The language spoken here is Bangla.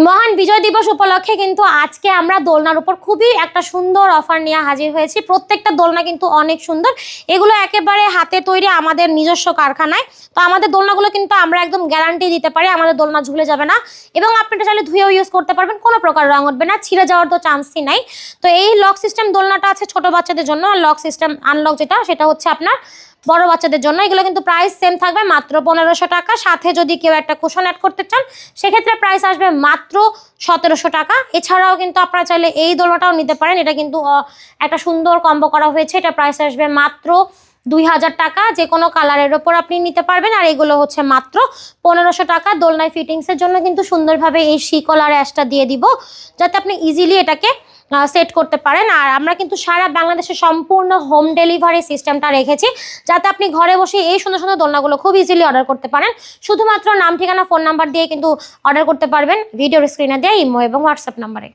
মহান বিজয় দিবস উপলক্ষে কিন্তু আজকে আমরা দোলনার উপর খুবই একটা সুন্দর অফার নিয়ে হাজির হয়েছি। প্রত্যেকটা দোলনা কিন্তু অনেক সুন্দর, এগুলো একেবারে হাতে তৈরি আমাদের নিজস্ব কারখানায়। তো আমাদের দোলনাগুলো কিন্তু আমরা একদম গ্যারান্টি দিতে পারি আমাদের দোলনা ঝুলে যাবে না, এবং আপনারা চাইলে ধুয়েও ইউজ করতে পারবেন, কোনো প্রকার রং উঠবে না, ছিঁড়ে যাওয়ার তো চান্সই নাই। তো এই লক সিস্টেম দোলনাটা আছে ছোট বাচ্চাদের জন্য, আর লক সিস্টেম আনলক যেটা সেটা হচ্ছে আপনার বড় বাচ্চাদের জন্য। এগুলো কিন্তু প্রাইস সেম থাকবে, মাত্র 1500 টাকা। সাথে যদি কেউ একটা কুশন অ্যাড করতে চান সেক্ষেত্রে প্রাইস আসবে মাত্র 1700 টাকা। এছাড়াও কিন্তু আপনারা চাইলে এই দোলনাটাও নিতে পারেন, এটা কিন্তু একটা সুন্দর কম্বো করা হয়েছে। এটা প্রাইস আসবে মাত্র 2000 টাকা, যে কোনো কালারের ওপর আপনি নিতে পারবেন। আর এগুলো হচ্ছে মাত্র 1500 টাকা। দোলনায় ফিটিংসের জন্য কিন্তু সুন্দরভাবে এই শিকল আর অ্যাশটা দিয়ে দিব, যাতে আপনি ইজিলি এটাকে সেট করতে পারেন। আর আমরা কিন্তু সারা বাংলাদেশে সম্পূর্ণ হোম ডেলিভারি সিস্টেমটা রেখেছি, যাতে আপনি ঘরে বসে এই সুন্দর সুন্দর দোলনাগুলো খুব ইজিলি অর্ডার করতে পারেন। শুধুমাত্র নাম, ঠিকানা, ফোন নাম্বার দিয়ে কিন্তু অর্ডার করতে পারবেন ভিডিওর স্ক্রিনে দেওয়া ইমো এবং হোয়াটসঅ্যাপ নাম্বারে।